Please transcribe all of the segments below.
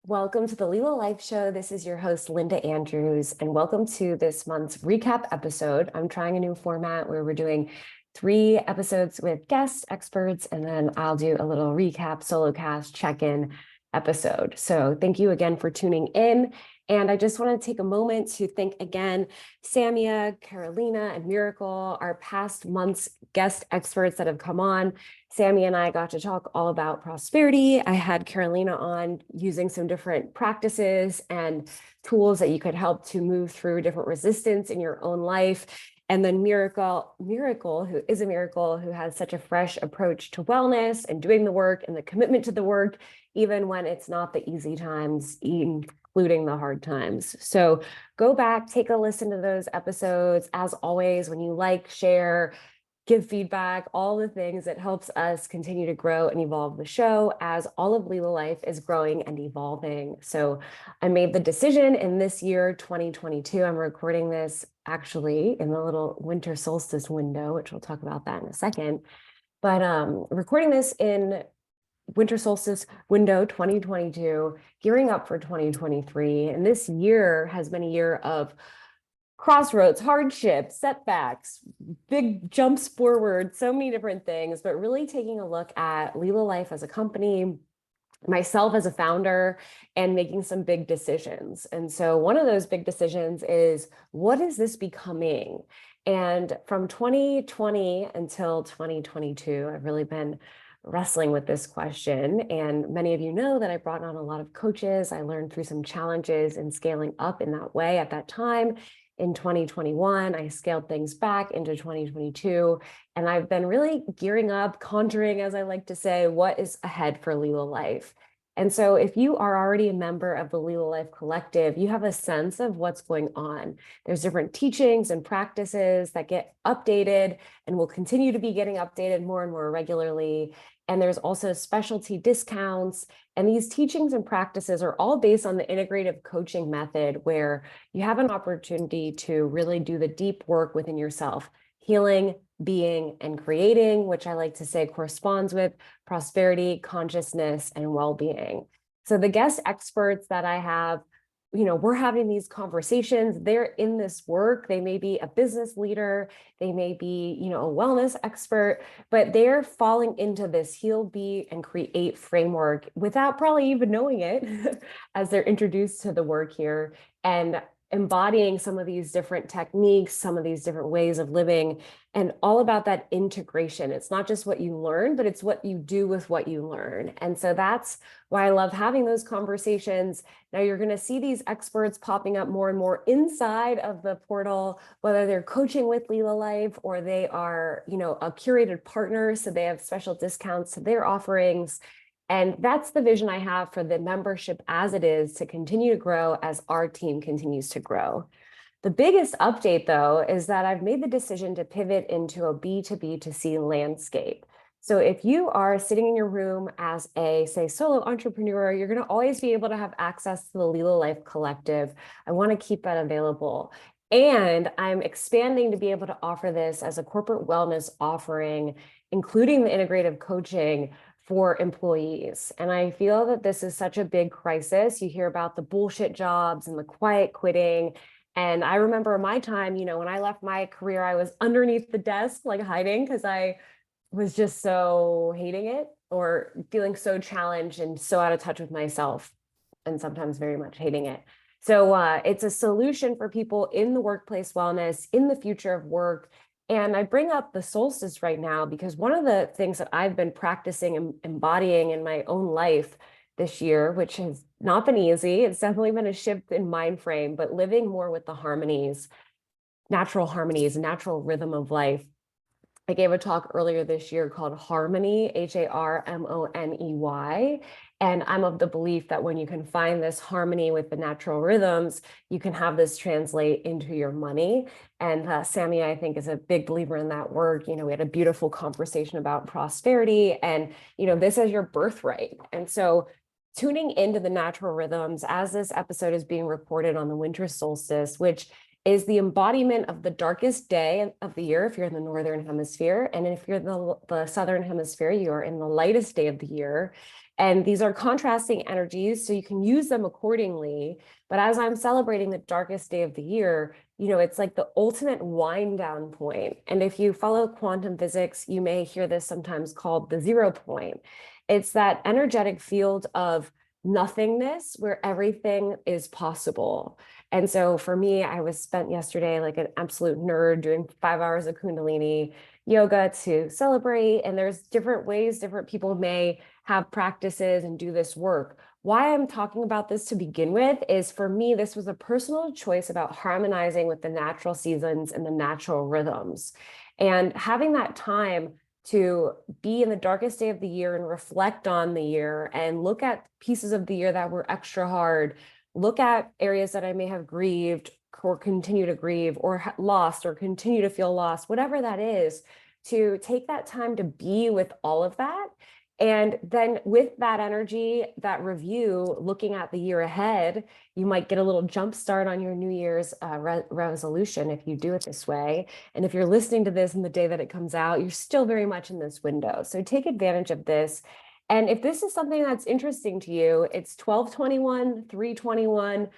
Welcome to the Leela Life Show. This is your host, Linda Andrews, and welcome to this month's recap episode. I'm trying a new format where we're doing 3 episodes with guest experts, and then I'll do a little recap, solo cast, check-in episode. So thank you again for tuning in. And I just want to take a moment to thank again Samia, Carolina, and Miracle, our past month's guest experts that have come on. Sammy and I got to talk all about prosperity. I had Carolina on using some different practices and tools that you could help to move through different resistance in your own life. And then Miracle, who is a miracle, who has such a fresh approach to wellness and doing the work and the commitment to the work, even when it's not the easy times, including the hard times. So go back, take a listen to those episodes. As always, when you like, share, give feedback, all the things that helps us continue to grow and evolve the show as all of Leela Life is growing and evolving. So I made the decision in this year, 2022, I'm recording this actually in the little winter solstice window, which we'll talk about that in a second. But recording this in winter solstice window 2022, gearing up for 2023. And this year has been a year of crossroads, hardships, setbacks, big jumps forward, so many different things, but really taking a look at Leela Life as a company, myself as a founder, and making some big decisions. And so one of those big decisions is, what is this becoming? And from 2020 until 2022, I've really been wrestling with this question. And many of you know that I brought on a lot of coaches. I learned through some challenges in scaling up in that way at that time. In 2021, I scaled things back into 2022, and I've been really gearing up, conjuring, as I like to say, what is ahead for Leela Life. And so if you are already a member of the Leela Life Collective, you have a sense of what's going on. There's different teachings and practices that get updated and will continue to be getting updated more and more regularly. And there's also specialty discounts. And these teachings and practices are all based on the integrative coaching method, where you have an opportunity to really do the deep work within yourself, healing, being, and creating, which I like to say corresponds with prosperity, consciousness, and well-being. So the guest experts that I have, we're having these conversations. They're in this work. They may be a business leader. They may be, a wellness expert, but they're falling into this heal, be, and create framework without probably even knowing it as they're introduced to the work here, and embodying some of these different techniques, some of these different ways of living, and all about that integration. It's not just what you learn, but it's what you do with what you learn. And so that's why I love having those conversations. Now you're going to see these experts popping up more and more inside of the portal, whether they're coaching with Leela Life or they are, a curated partner, so they have special discounts to their offerings. And that's the vision I have for the membership as it is to continue to grow as our team continues to grow. The biggest update, though, is that I've made the decision to pivot into a B2B2C landscape. So if you are sitting in your room as a, say, solo entrepreneur, you're going to always be able to have access to the Leela Life Collective. I want to keep that available. And I'm expanding to be able to offer this as a corporate wellness offering, including the integrative coaching for employees. And I feel that this is such a big crisis. You hear about the bullshit jobs and the quiet quitting. And I remember my time, when I left my career, I was underneath the desk, like hiding, because I was just so hating it or feeling so challenged and so out of touch with myself, and sometimes very much hating it. So it's a solution for people in the workplace wellness, in the future of work. And I bring up the solstice right now because one of the things that I've been practicing and embodying in my own life this year, which has not been easy, it's definitely been a shift in mind frame, but living more with the harmonies, natural rhythm of life. I gave a talk earlier this year called Harmoney, Harmoney. And I'm of the belief that when you can find this harmony with the natural rhythms, you can have this translate into your money. And Sammy, I think, is a big believer in that work. We had a beautiful conversation about prosperity and, this is your birthright. And so tuning into the natural rhythms as this episode is being recorded on the winter solstice, which is the embodiment of the darkest day of the year if you're in the northern hemisphere. And if you're in the southern hemisphere, you are in the lightest day of the year. And these are contrasting energies, so you can use them accordingly. But as I'm celebrating the darkest day of the year, it's like the ultimate wind down point. And if you follow quantum physics, you may hear this sometimes called the 0 point. It's that energetic field of nothingness where everything is possible. And so for me, I was spent yesterday like an absolute nerd doing 5 hours of Kundalini yoga to celebrate. And there's different ways different people may have practices and do this work. Why I'm talking about this to begin with is, for me, this was a personal choice about harmonizing with the natural seasons and the natural rhythms. And having that time to be in the darkest day of the year and reflect on the year and look at pieces of the year that were extra hard, look at areas that I may have grieved or continue to grieve or lost or continue to feel lost, whatever that is, to take that time to be with all of that. And then with that energy, that review, looking at the year ahead, you might get a little jump start on your New Year's resolution if you do it this way. And if you're listening to this in the day that it comes out, you're still very much in this window. So take advantage of this. And if this is something that's interesting to you, it's 12/21, 3/21,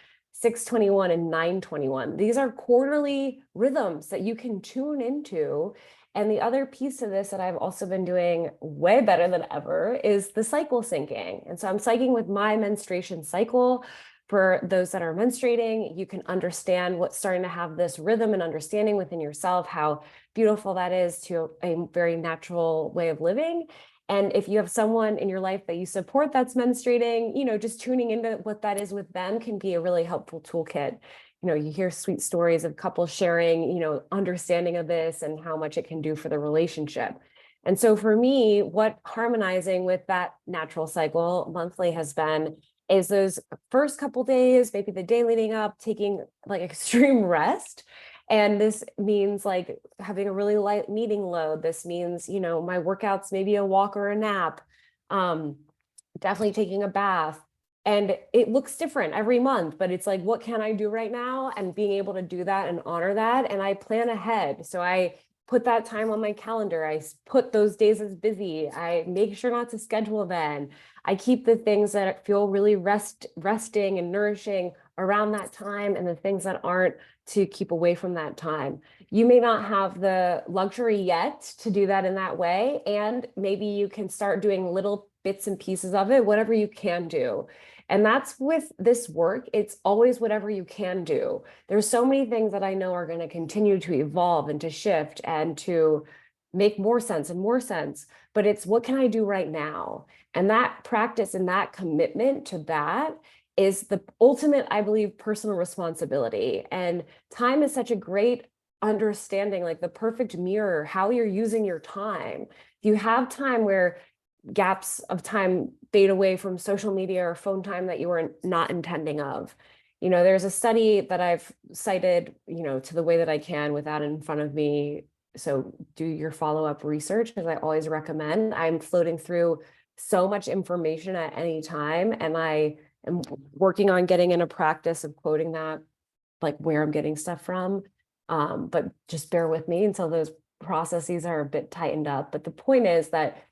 6/21, and 9/21. These are quarterly rhythms that you can tune into. And the other piece of this that I've also been doing way better than ever is the cycle syncing. And so I'm syncing with my menstruation cycle. For those that are menstruating, you can understand what's starting to have this rhythm and understanding within yourself, how beautiful that is to a very natural way of living. And if you have someone in your life that you support that's menstruating, just tuning into what that is with them can be a really helpful toolkit. You hear sweet stories of couples sharing, understanding of this and how much it can do for the relationship. And so for me, what harmonizing with that natural cycle monthly has been is those first couple days, maybe the day leading up, taking like extreme rest. And this means like having a really light meeting load. This means, my workouts, maybe a walk or a nap, definitely taking a bath. And it looks different every month, but it's like, what can I do right now? And being able to do that and honor that. And I plan ahead. So I put that time on my calendar. I put those days as busy. I make sure not to schedule them. I keep the things that feel really resting and nourishing around that time, and the things that aren't, to keep away from that time. You may not have the luxury yet to do that in that way. And maybe you can start doing little bits and pieces of it, whatever you can do. And that's with this work, it's always whatever you can do. There's so many things that I know are going to continue to evolve and to shift and to make more sense and more sense, but it's what can I do right now? And that practice and that commitment to that is the ultimate, I believe, personal responsibility. And time is such a great understanding, like the perfect mirror, how you're using your time. If you have time where gaps of time fade away from social media or phone time that you were not intending of. There's a study that I've cited, to the way that I can without it in front of me. So do your follow-up research, because I always recommend. I'm floating through so much information at any time, and I am working on getting in a practice of quoting that, like where I'm getting stuff from. But just bear with me until those processes are a bit tightened up. But the point is that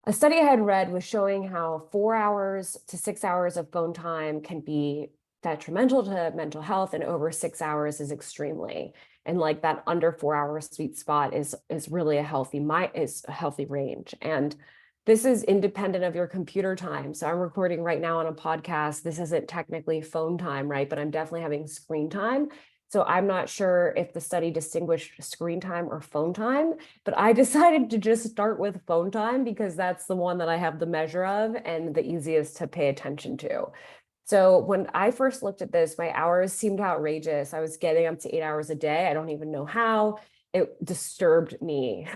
a study I had read was showing how 4 hours to 6 hours of phone time can be detrimental to mental health, and over 6 hours is extremely. And like that under 4 hour sweet spot is really a healthy range. And this is independent of your computer time. So I'm recording right now on a podcast. This isn't technically phone time, right? But I'm definitely having screen time. So I'm not sure if the study distinguished screen time or phone time, but I decided to just start with phone time because that's the one that I have the measure of and the easiest to pay attention to. So when I first looked at this, my hours seemed outrageous. I was getting up to 8 hours a day. I don't even know how. It disturbed me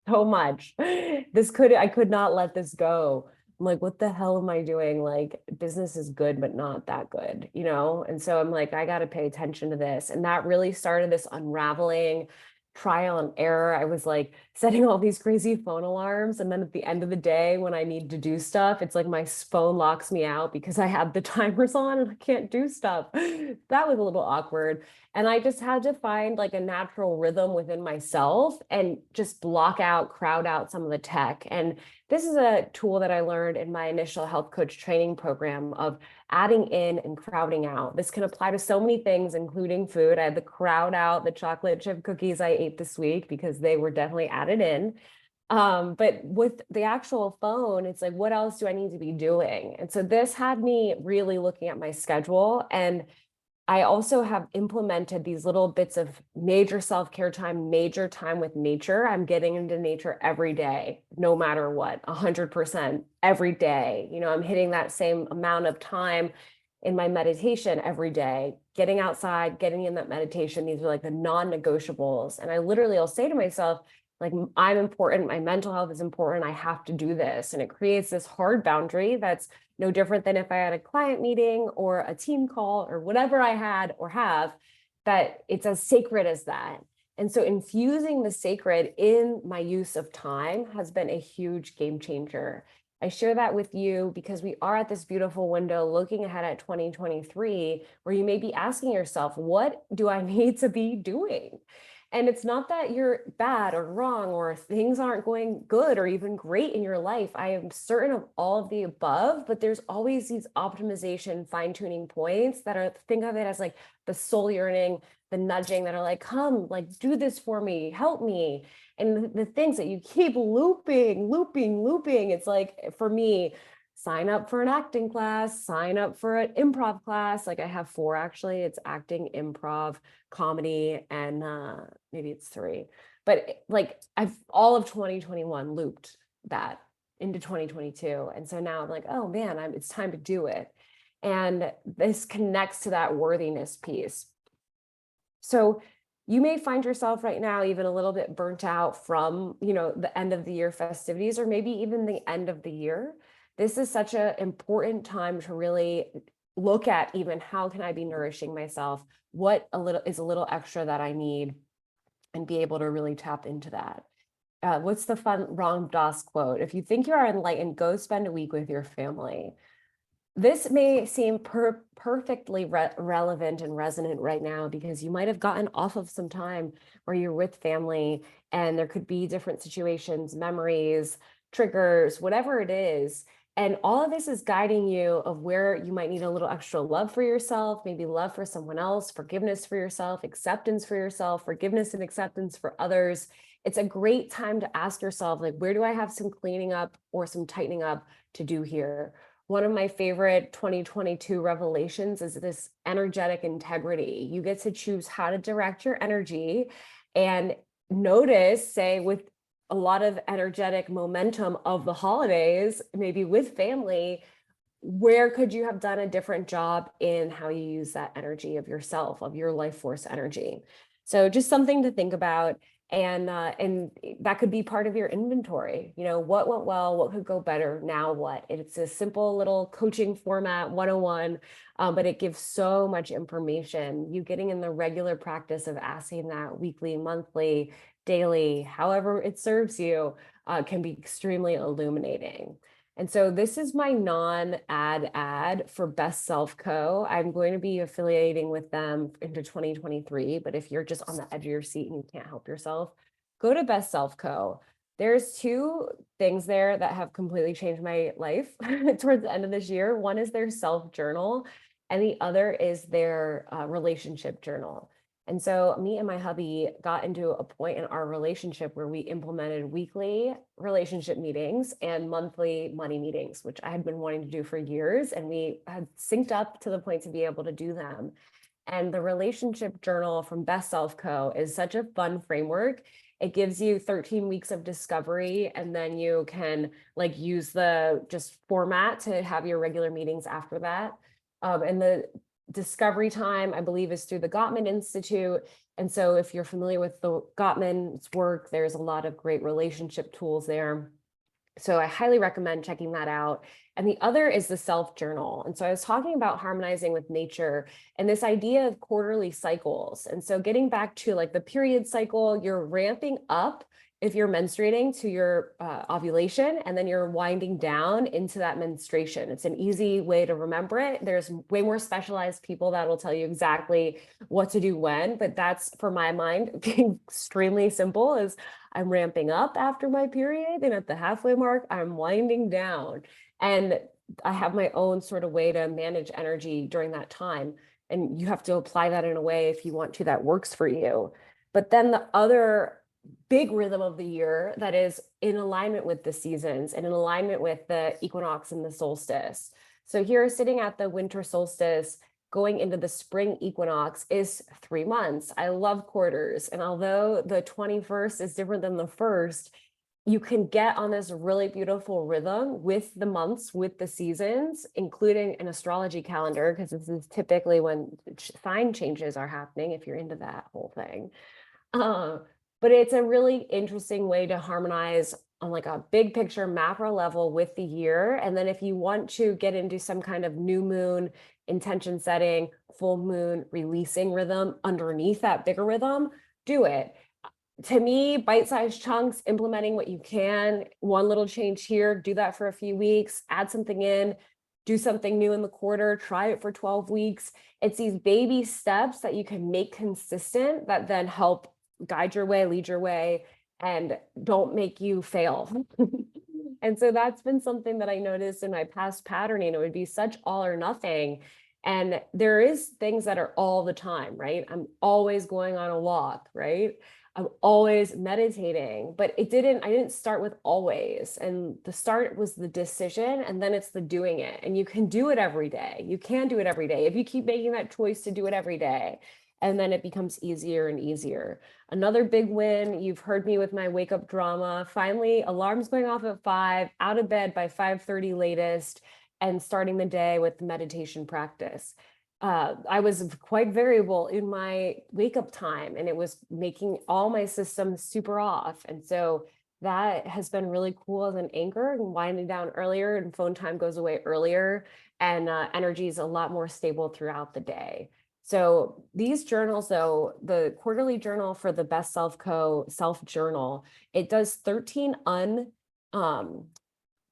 so much. I could not let this go. I'm like, what the hell am I doing? Like, business is good, but not that good, And so I'm like, I got to pay attention to this. And that really started this unraveling, trial and error. I was like setting all these crazy phone alarms. And then at the end of the day, when I need to do stuff, it's like my phone locks me out because I have the timers on and I can't do stuff. That was a little awkward. And I just had to find like a natural rhythm within myself and just crowd out some of the tech. And This is a tool that I learned in my initial health coach training program of adding in and crowding out. This can apply to so many things, including food. I had to crowd out the chocolate chip cookies I ate this week because they were definitely added in. But with the actual phone, it's like, what else do I need to be doing? And so this had me really looking at my schedule. And I also have implemented these little bits of major self-care time, major time with nature. I'm getting into nature every day, no matter what, 100% every day. You know, I'm hitting that same amount of time in my meditation every day, getting outside, getting in that meditation. These are like the non-negotiables. And I literally will say to myself, like, I'm important, my mental health is important, I have to do this. And it creates this hard boundary that's no different than if I had a client meeting or a team call or whatever I had or have, that it's as sacred as that. And so infusing the sacred in my use of time has been a huge game changer. I share that with you because we are at this beautiful window looking ahead at 2023, where you may be asking yourself, what do I need to be doing? And it's not that you're bad or wrong or things aren't going good or even great in your life. I am certain of all of the above, but there's always these optimization, fine-tuning points that are, think of it as like the soul yearning, the nudging that are like, come, like, do this for me, help me. And the things that you keep looping. It's like, for me, sign up for an acting class, sign up for an improv class. Like I have 4 actually. It's acting, improv, comedy, and maybe it's 3. But like I've all of 2021 looped that into 2022. And so now I'm like, oh man, it's time to do it. And this connects to that worthiness piece. So you may find yourself right now even a little bit burnt out from, you know, the end of the year festivities, or maybe even the end of the year. This is such an important time to really look at even how can I be nourishing myself? What is a little extra that I need, and be able to really tap into that. What's the fun Ram Dass quote? If you think you are enlightened, go spend a week with your family. This may seem perfectly relevant and resonant right now because you might have gotten off of some time where you're with family, and there could be different situations, memories, triggers, whatever it is. And all of this is guiding you of where you might need a little extra love for yourself, maybe love for someone else, forgiveness for yourself, acceptance for yourself, forgiveness and acceptance for others. It's a great time to ask yourself, like, where do I have some cleaning up or some tightening up to do here? One of my favorite 2022 revelations is this energetic integrity. You get to choose how to direct your energy, and notice, say, with a lot of energetic momentum of the holidays, maybe with family, where could you have done a different job in how you use that energy of yourself, of your life force energy? So just something to think about. And that could be part of your inventory. You know, what went well, what could go better, now what? It's a simple little coaching format 101, but it gives so much information. You getting in the regular practice of asking that weekly, monthly, daily, however it serves you, can be extremely illuminating. And so this is my non-ad for Best Self Co. I'm going to be affiliating with them into 2023, but if you're just on the edge of your seat and you can't help yourself, go to Best Self Co. There's 2 things there that have completely changed my life towards the end of this year. One is their self journal, and the other is their relationship journal. And so me and my hubby got into a point in our relationship where we implemented weekly relationship meetings and monthly money meetings, which I had been wanting to do for years. And we had synced up to the point to be able to do them. And the relationship journal from Best Self Co. is such a fun framework. It gives you 13 weeks of discovery, and then you can like use the just format to have your regular meetings after that. And the discovery time, I believe, is through the Gottman Institute. And so if you're familiar with the Gottman's work, there's a lot of great relationship tools there. So I highly recommend checking that out. And the other is the self journal. And so I was talking about harmonizing with nature and this idea of quarterly cycles. And so getting back to like the period cycle, you're ramping up if you're menstruating to your ovulation, and then you're winding down into that menstruation. It's an easy way to remember it. There's way more specialized people that will tell you exactly what to do when, but that's, for my mind, being extremely simple, is I'm ramping up after my period, and at the halfway mark, I'm winding down. And I have my own sort of way to manage energy during that time. And you have to apply that in a way, if you want to, that works for you. But then the other big rhythm of the year that is in alignment with the seasons and in alignment with the equinox and the solstice. So here, sitting at the winter solstice, going into the spring equinox is 3 months. I love quarters. And although the 21st is different than the first, you can get on this really beautiful rhythm with the months, with the seasons, including an astrology calendar, because this is typically when sign changes are happening, if you're into that whole thing. But it's a really interesting way to harmonize on like a big picture macro level with the year. And then if you want to get into some kind of new moon intention setting, full moon releasing rhythm underneath that bigger rhythm, do it. To me, bite-sized chunks, implementing what you can, one little change here, do that for a few weeks, add something in, do something new in the quarter, try it for 12 weeks. It's these baby steps that you can make consistent that then help guide your way, lead your way, and don't make you fail. And so that's been something that I noticed in my past patterning. It would be such all or nothing. And there is things that are all the time, right? I'm always going on a walk, right? I'm always meditating, but I didn't start with always. And the start was the decision, and then it's the doing it. And you can do it every day. You can do it every day if you keep making that choice to do it every day. And then it becomes easier and easier. Another big win, you've heard me with my wake up drama. Finally, alarms going off at 5, out of bed by 5:30 latest, and starting the day with meditation practice. I was quite variable in my wake up time, and it was making all my systems super off. And so that has been really cool as an anchor, and winding down earlier, and phone time goes away earlier, and energy is a lot more stable throughout the day. So these journals, though, the quarterly journal for the Best Self Co. self journal, it does 13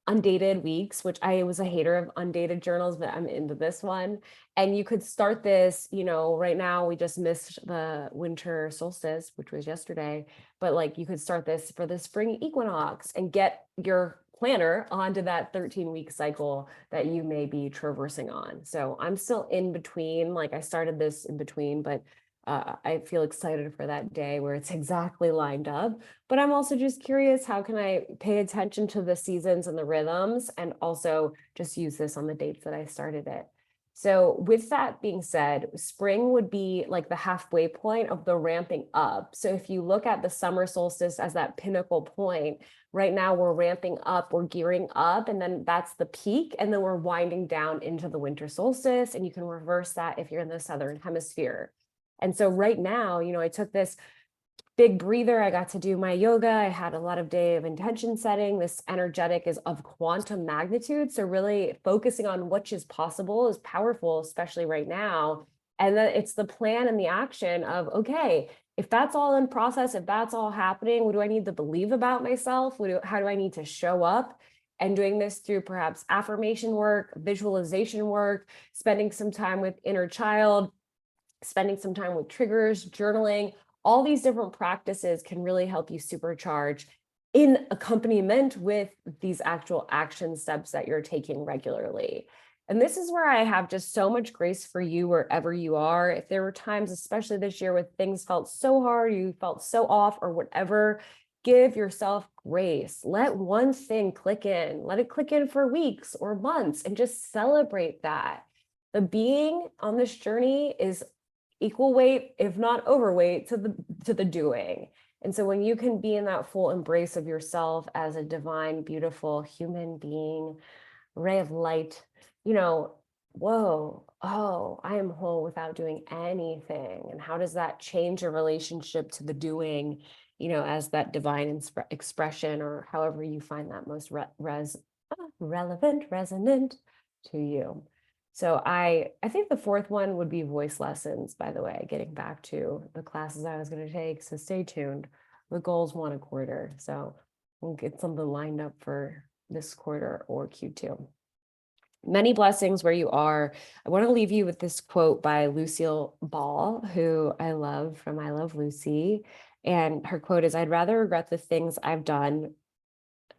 undated weeks, which I was a hater of undated journals, but I'm into this one. And you could start this, right now we just missed the winter solstice, which was yesterday, but like you could start this for the spring equinox and get your planner onto that 13-week cycle that you may be traversing on. So I'm still in between, like I started this in between, but I feel excited for that day where it's exactly lined up. But I'm also just curious, how can I pay attention to the seasons and the rhythms, and also just use this on the dates that I started it. So with that being said, spring would be like the halfway point of the ramping up. So if you look at the summer solstice as that pinnacle point, right now we're ramping up, we're gearing up, and then that's the peak, and then we're winding down into the winter solstice, and you can reverse that if you're in the southern hemisphere. And so right now, I took this big breather. I got to do my yoga. I had a lot of day of intention setting. This energetic is of quantum magnitude. So really focusing on what is possible is powerful, especially right now. And then it's the plan and the action of, okay, if that's all in process, if that's all happening, what do I need to believe about myself? How do I need to show up? And doing this through perhaps affirmation work, visualization work, spending some time with inner child, spending some time with triggers, journaling, all these different practices can really help you supercharge in accompaniment with these actual action steps that you're taking regularly. And this is where I have just so much grace for you wherever you are. If there were times, especially this year, where things felt so hard, you felt so off or whatever, give yourself grace. Let one thing click in. Let it click in for weeks or months, and just celebrate that. The being on this journey is equal weight, if not overweight, to the doing. And so when you can be in that full embrace of yourself as a divine, beautiful human being, ray of light, whoa, oh, I am whole without doing anything. And how does that change your relationship to the doing, as that divine expression, or however you find that most relevant, resonant to you. So I think the fourth one would be voice lessons, by the way, getting back to the classes I was going to take. So stay tuned. the goal's one a quarter. So we'll get something lined up for this quarter or Q2. Many blessings where you are. I want to leave you with this quote by Lucille Ball, who I love from I Love Lucy. And her quote is, "I'd rather regret the things I've done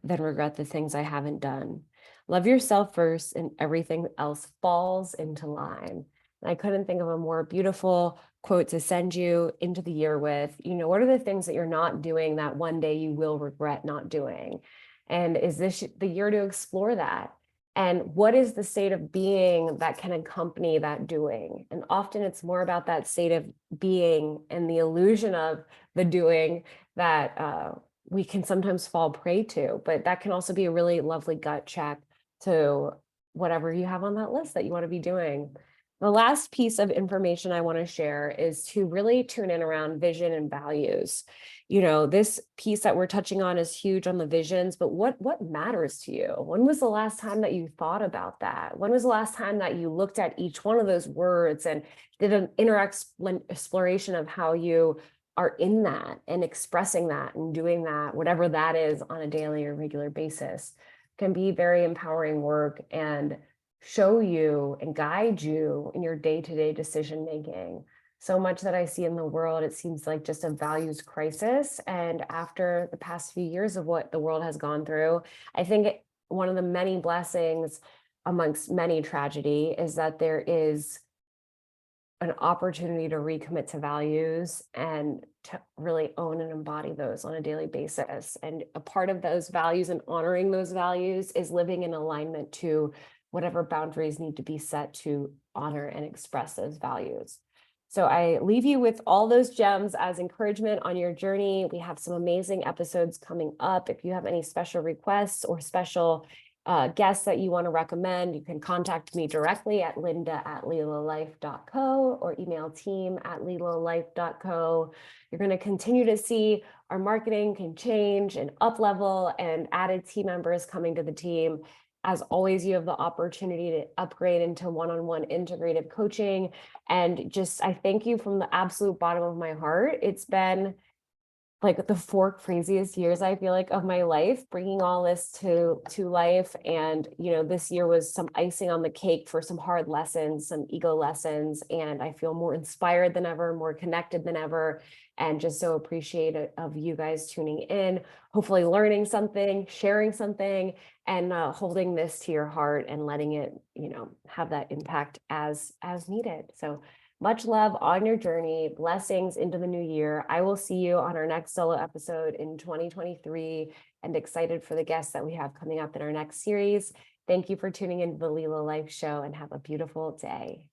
than regret the things I haven't done. Love yourself first and everything else falls into line." And I couldn't think of a more beautiful quote to send you into the year with. What are the things that you're not doing that one day you will regret not doing? And is this the year to explore that? And what is the state of being that can accompany that doing? And often it's more about that state of being and the illusion of the doing that we can sometimes fall prey to, but that can also be a really lovely gut check to whatever you have on that list that you want to be doing. The last piece of information I want to share is to really tune in around vision and values. This piece that we're touching on is huge on the visions, but what matters to you? When was the last time that you thought about that? When was the last time that you looked at each one of those words and did an inner exploration of how you are in that and expressing that and doing that, whatever that is, on a daily or regular basis? Can be very empowering work and show you and guide you in your day-to-day decision making. So much that I see in the world, it seems like just a values crisis. And after the past few years of what the world has gone through, I think one of the many blessings amongst many tragedy is that there is an opportunity to recommit to values and to really own and embody those on a daily basis. And a part of those values and honoring those values is living in alignment to whatever boundaries need to be set to honor and express those values. So I leave you with all those gems as encouragement on your journey. We have some amazing episodes coming up. If you have any special requests or special guests that you want to recommend, you can contact me directly at linda@lilalife.co or email team@lilalife.co. You're going to continue to see our marketing can change and up level and added team members coming to the team. As always, you have the opportunity to upgrade into one-on-one integrative coaching. And just, I thank you from the absolute bottom of my heart. It's been like the 4 craziest years, I feel like, of my life, bringing all this to life. And this year was some icing on the cake for some hard lessons, some ego lessons, and I feel more inspired than ever, more connected than ever, and just so appreciative of you guys tuning in, hopefully learning something, sharing something, and holding this to your heart and letting it have that impact as needed. So much love on your journey. Blessings into the new year. I will see you on our next solo episode in 2023, and excited for the guests that we have coming up in our next series. Thank you for tuning into the Lila Life Show, and have a beautiful day.